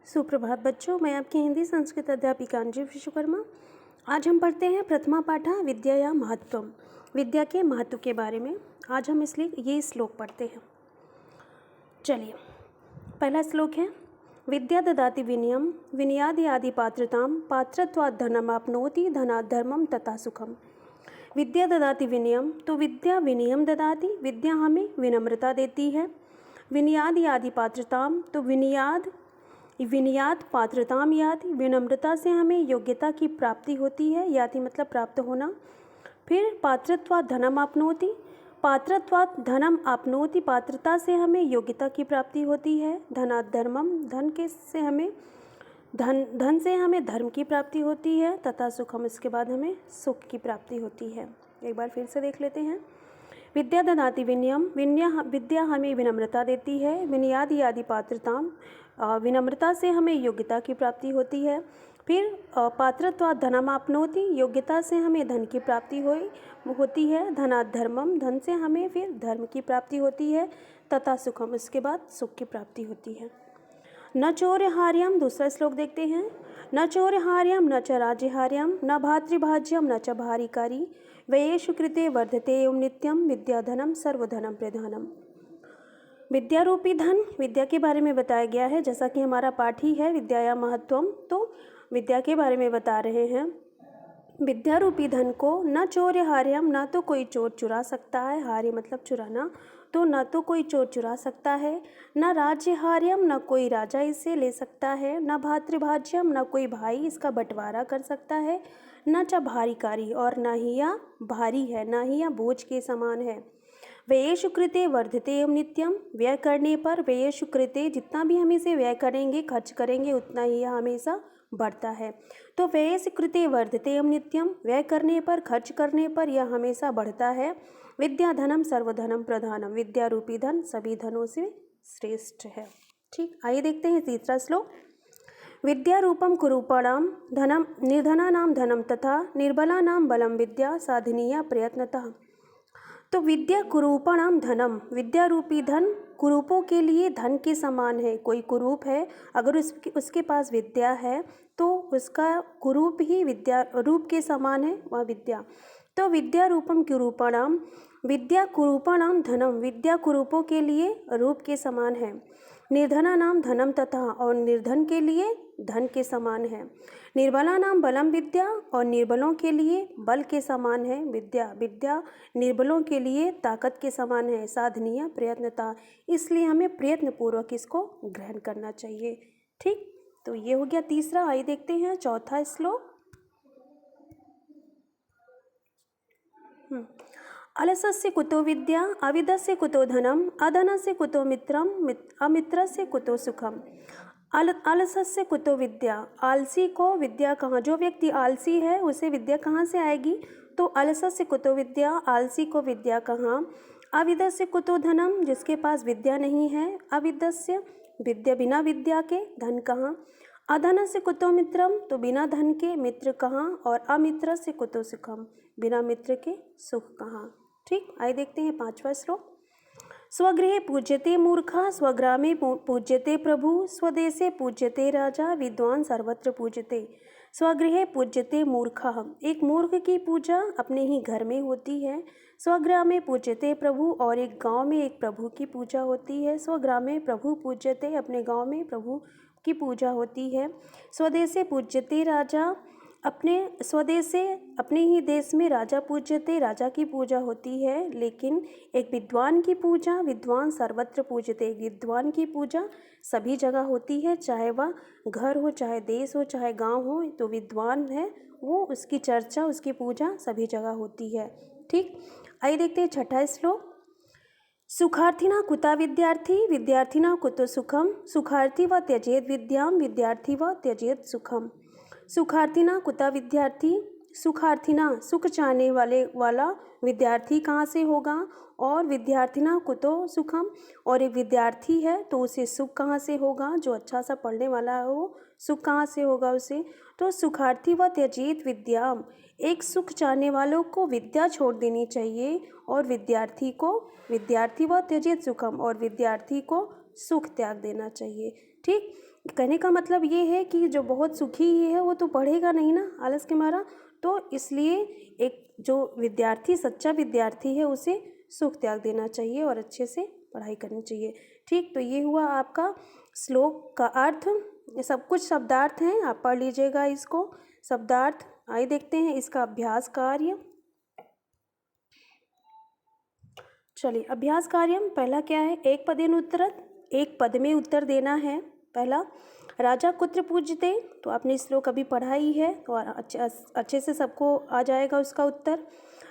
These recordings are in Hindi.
सुप्रभात बच्चों, मैं आपकी हिंदी संस्कृत अध्यापिका अंजलि विश्वकर्मा। आज हम पढ़ते हैं प्रथमा पाठा विद्या महत्वम, विद्या के महत्व के बारे में। आज हम इसलिए ये श्लोक पढ़ते हैं। चलिए, पहला श्लोक है विद्या ददाति विनयम विनयादि आदि पात्रताम पात्रत्वात् धनम आपनोति धनात् धर्मम तथा सुखम। विद्या ददाति विनयम, तो विद्या विनयम ददाति, विद्या हमें विनम्रता देती है। विनयादि आदि पात्रताम, तो विनयाद पात्रताम याति, विनम्रता से हमें योग्यता की प्राप्ति होती है। याति मतलब प्राप्त होना। फिर पात्रत्वात् धनम आपनोति, पात्रत्वात् धनम आपनोति, पात्रता से हमें योग्यता की प्राप्ति होती है। धनात् धर्मम, धन से हमें धर्म की प्राप्ति होती है। तथा सुखम, इसके बाद हमें सुख की प्राप्ति होती है। एक बार फिर से देख लेते हैं। विद्या ददाति विनयम, विद्या हमें विनम्रता देती है। विनयादि आदि पात्रताम, विनम्रता से हमें योग्यता की प्राप्ति होती है। फिर पात्रत्वात् धनम आपनोति, योग्यता से हमें धन की प्राप्ति होती है। धनात् धर्मम, धन से हमें फिर धर्म की प्राप्ति होती है। तथा सुखम, इसके बाद सुख की प्राप्ति होती है। न चौर्यहार्यम, दूसरा श्लोक देखते हैं। न चौर्यहार्यम न च राज्यहार्यम न भातृभाज्यम न च भारिकारी व्ययेषु कृते वर्धते एवं नित्यम विद्याधनम सर्वधनम प्रधानम। विद्या रूपी धन, विद्या के बारे में बताया गया है। जैसा कि हमारा पाठ ही है विद्या महत्वम, तो विद्या के बारे में बता रहे हैं। विद्या रूपी धन को न चौर्यहार्यम, ना तो कोई चोर चुरा सकता है। हार्य मतलब चुराना, तो न तो कोई चोर चुरा सकता है। न राज्यहार्यम, न कोई राजा इसे ले सकता है। न भातृभाज्यम, न कोई भाई इसका बंटवारा कर सकता है। न च भारिकारी, और न ही यह भारी है, न ही यह बोझ के समान है। व्ययेषु कृते वर्धते एवं नित्यम, व्यय करने पर व्ययेषु कृते, जितना भी हम इसे व्यय करेंगे, खर्च करेंगे, उतना ही यह हमेशा बढ़ता है। तो व्ययेषु कृते वर्धते एवं नित्यम, व्यय करने पर, खर्च करने पर यह हमेशा बढ़ता है। विद्याधनम सर्वधनम प्रधानम, विद्या रूपी धन सभी धनों से श्रेष्ठ है। ठीक, आइए देखते हैं तीसरा श्लोक। विद्या रूपम कुरूपाणाम धनम निर्धनानाम धनम तथा निर्बलानाम बलम विद्या साधनीया प्रयत्नतः। तो विद्या कुरूपाणाम धनम, विद्या रूपी धन कुरूपों के लिए धन के समान है। कोई कुरूप है, अगर उसके पास विद्या है तो उसका कुरूप ही विद्या रूप के समान है, वह विद्या। तो विद्या रूपम कुरूपाणाम, विद्या कुरूपाणाम धनम, विद्या कुरूपों के लिए रूप के समान है। निर्धना नाम धनम तथा, और निर्धन के लिए धन के समान है। निर्बला नाम बलम विद्या, और निर्बलों के लिए बल के समान है विद्या। विद्या निर्बलों के लिए ताकत के समान है। साधनीय प्रयत्नता, इसलिए हमें प्रयत्न पूर्वक इसको ग्रहण करना चाहिए। ठीक, तो ये हो गया तीसरा। आइए देखते हैं चौथा श्लोक। अलसस्य कुतो विद्या अविदस्य कुतो धनम अधनस्य कुतो मित्रम अमित्रस्य कुतो सुखम। अलसस्य कुतो विद्या, आलसी को विद्या कहाँ, जो व्यक्ति आलसी है उसे विद्या कहाँ से आएगी। तो अलसस्य कुतो विद्या, आलसी को विद्या कहाँ। अविदस्य कुतो धनम, जिसके पास विद्या नहीं है। अविदस्य, विद्या बिना विद्या के धन कहाँ। अधनस्य कुतो मित्रम, तो बिना धन के मित्र कहाँ। और अमित्रस्य कुतो सुखम, बिना मित्र के सुख कहाँ। ठीक, आइए देखते हैं पांचवा श्लोक। स्वगृहे पूज्यते मूर्खा स्वग्रामे पूज्यते प्रभु स्वदेशे पूज्यते राजा विद्वान सर्वत्र पूज्यते। स्वगृहे पूज्यते मूर्खा, एक मूर्ख की पूजा अपने ही घर में होती है। स्वग्रामे पूज्यते प्रभु, और एक गांव में एक प्रभु की पूजा होती है। स्वग्रामे प्रभु पूज्यते, अपने गांव में प्रभु की पूजा होती है। स्वदेशे पूज्यते राजा, अपने स्वदेश से अपने ही देश में राजा पूज्यते, राजा की पूजा होती है। लेकिन एक विद्वान की पूजा, विद्वान सर्वत्र पूज्यते, विद्वान की पूजा सभी जगह होती है। चाहे वह घर हो, चाहे देश हो, चाहे गांव हो, तो विद्वान है वो, उसकी चर्चा, उसकी पूजा सभी जगह होती है। ठीक, आइए देखते हैं छठा श्लोक। सुखार्थिना कुता विद्यार्थी विद्यार्थिना कुतो सुखम सुखार्थी व त्यजेत विद्याम विद्यार्थी व त्यजेत सुखम। सुखार्थिना कुता विद्यार्थी, सुखार्थिना सुख चाहने वाला विद्यार्थी कहाँ से होगा। और विद्यार्थिना कुतो सुखम, और एक विद्यार्थी है तो उसे सुख कहाँ से होगा। जो अच्छा सा पढ़ने वाला है वो सुख कहाँ से होगा उसे। तो सुखार्थी व त्यजेत विद्याम, एक सुख चाहने वालों को विद्या छोड़ देनी चाहिए। और विद्यार्थी व त्यजेत सुखम, और विद्यार्थी को सुख त्याग देना चाहिए। ठीक, कहने का मतलब ये है कि जो बहुत सुखी है वो तो पढ़ेगा नहीं ना आलस के मारा, तो इसलिए एक जो विद्यार्थी सच्चा विद्यार्थी है उसे सुख त्याग देना चाहिए और अच्छे से पढ़ाई करनी चाहिए। ठीक, तो ये हुआ आपका श्लोक का अर्थ। ये सब कुछ शब्दार्थ हैं, आप पढ़ लीजिएगा इसको। शब्दार्थ आइए देखते हैं इसका अभ्यास कार्य। चलिए अभ्यास कार्य पहला क्या है, एक पदेन उत्तरत, एक पद में उत्तर देना है। पहला, राजा कुत्र पूज्यते, तो आपने श्लोक अभी पढ़ा ही है तो अच्छे से सबको आ जाएगा उसका उत्तर।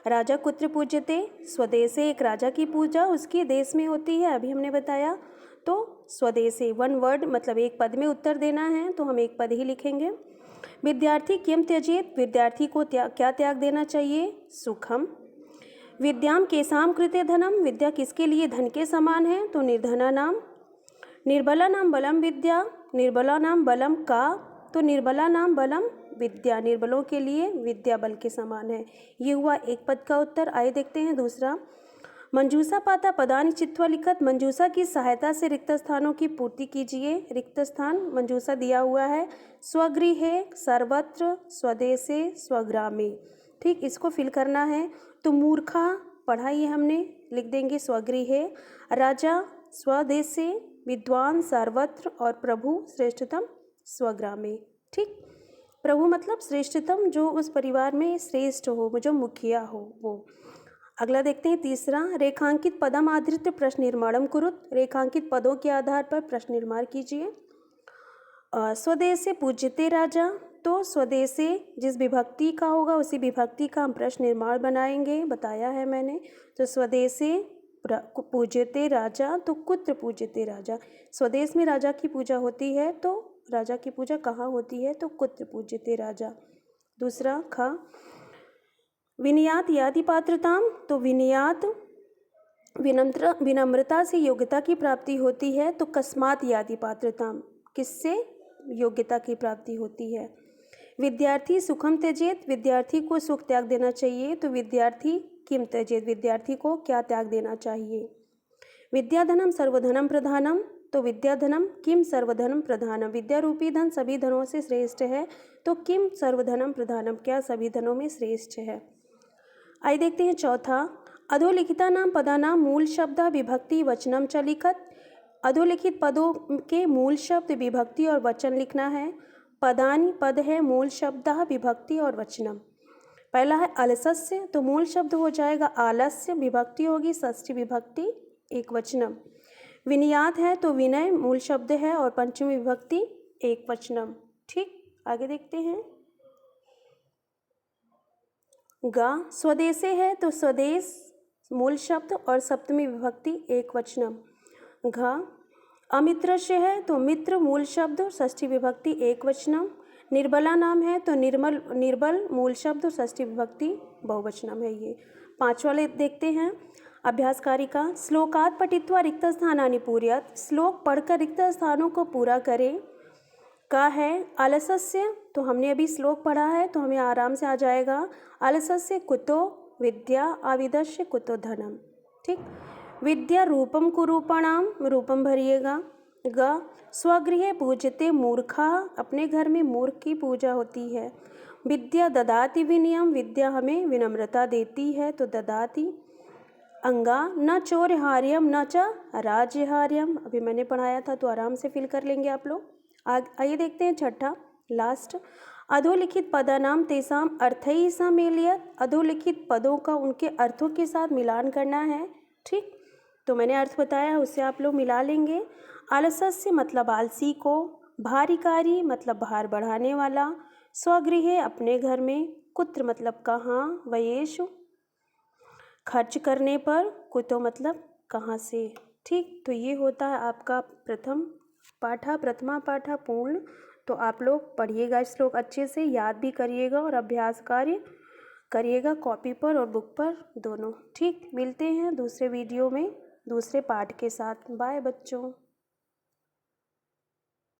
राजा कुत्र पूज्यते, स्वदेशे, एक राजा की पूजा उसके देश में होती है, अभी हमने बताया। तो स्वदेशे वन वर्ड मतलब एक पद में उत्तर देना है, तो हम एक पद ही लिखेंगे। विद्यार्थी किम त्यजेत, विद्यार्थी को क्या त्याग देना चाहिए, सुखम। विद्याम केसाम कृते धनम, विद्या किसके लिए धन के समान है, तो निर्धना नाम। निर्बला नाम बलम विद्या, निर्बला नाम बलम का, तो निर्बला नाम बलम विद्या, निर्बलों के लिए विद्या बल के समान है। ये हुआ एक पद का उत्तर। आइए देखते हैं दूसरा। मंजूषा पाता पदानि चित्वा लिखत, मंजूषा की सहायता से रिक्त स्थानों की पूर्ति कीजिए। रिक्त स्थान मंजूषा दिया हुआ है, स्वगृहे, सर्वत्र, स्वदेशे, स्वग्रामे। ठीक, इसको फिल करना है। तो मूर्खा पढ़ाई हमने, लिख देंगे स्वगृहे, राजा स्वदेशे, विद्वान सर्वत्र और प्रभु श्रेष्ठतम स्वग्रामे। ठीक, प्रभु मतलब श्रेष्ठतम, जो उस परिवार में श्रेष्ठ हो, जो मुखिया हो वो। अगला देखते हैं तीसरा, रेखांकित पदम आधृत्य प्रश्न निर्माणम कुरुत, रेखांकित पदों के आधार पर प्रश्न निर्माण कीजिए। स्वदेशे पूज्यते राजा, तो स्वदेशे जिस विभक्ति का होगा उसी विभक्ति का हम प्रश्न निर्माण बनाएंगे, बताया है मैंने। तो स्वदेशे पूज्यते राजा, तो कुत्र पूज्यते राजा, स्वदेश में राजा की पूजा होती है, तो राजा की पूजा कहाँ होती है, तो कुत्र पूज्यते राजा। दूसरा ख, विनयात याति पात्रताम, तो विनयात विनम्रता से योग्यता की प्राप्ति होती है, तो कस्मात याति पात्रताम, किससे योग्यता की प्राप्ति होती है। विद्यार्थी सुखम त्यजेत, विद्यार्थी को सुख त्याग देना चाहिए, तो विद्यार्थी किम त्यजेत, विद्यार्थी को क्या त्याग देना चाहिए। विद्याधनम सर्वधनम प्रधानम, तो विद्याधनम किम सर्वधनम प्रधानम, विद्या रूपी धन सभी धनों से श्रेष्ठ है, तो किम सर्वधनम प्रधानम, क्या सभी धनों में श्रेष्ठ है। आइए देखते हैं चौथा, अधोलिखिता नाम पदानाम मूल शब्द विभक्ति वचनम च लिखत, अधोलिखित पदों के मूल शब्द विभक्ति और वचन लिखना है। पदानि पद है, मूल शब्द विभक्ति और वचनम। पहला है अलसस्य, तो मूल शब्द हो जाएगा आलस्य, विभक्ति होगी षष्ठी विभक्ति एक वचनम। विनयात है, तो विनय मूल शब्द है और पंचमी विभक्ति एक वचनम। ठीक, आगे देखते हैं। गा स्वदेशे है, तो स्वदेश मूल शब्द और सप्तमी विभक्ति एक वचनम। घ अमित्रस्य है, तो मित्र मूल शब्द और षष्ठी विभक्ति एक वचनम। निर्बला नाम है, तो निर्बल मूल शब्द और षष्ठी विभक्ति बहुवचनम है। ये पांच वाले देखते हैं अभ्यासकारी का। श्लोकात पठित्वा रिक्त स्थानानि पूरयत, श्लोक पढ़कर रिक्त स्थानों को पूरा करें। का है आलसस्य, तो हमने अभी श्लोक पढ़ा है तो हमें आराम से आ जाएगा। आलसस्य कुतो विद्या, आविदस्य कुतो धनम। ठीक, विद्या रूपम कुरूपणाम, रूपम भरिएगा। ग स्वगृहे पूजते मूर्खा, अपने घर में मूर्ख की पूजा होती है। विद्या ददाति विनयम, विद्या हमें विनम्रता देती है, तो ददाति। अंगा न चौर्यहार्यम न च राज्यहार्यम, अभी मैंने पढ़ाया था तो आराम से फिल कर लेंगे आप लोग। आइए देखते हैं छठा लास्ट, अधोलिखित पदानाम तेसाम अर्थई सम्मेलयत, अधोलिखित पदों का उनके अर्थों के साथ मिलान करना है। ठीक, तो मैंने अर्थ बताया उससे आप लोग मिला लेंगे। आलसस्य मतलब आलसी को, भारिकारी मतलब भार बढ़ाने वाला, स्वगृहे अपने घर में, कुत्र मतलब कहाँ, वयेषु खर्च करने पर, कुतो मतलब कहाँ से। ठीक, तो ये होता है आपका प्रथमा पाठा पूर्ण। तो आप लोग पढ़िएगा श्लोक अच्छे से, याद भी करिएगा और अभ्यास कार्य करिएगा कॉपी पर और बुक पर दोनों। ठीक, मिलते हैं दूसरे वीडियो में दूसरे पाठ के साथ। बाय बच्चों।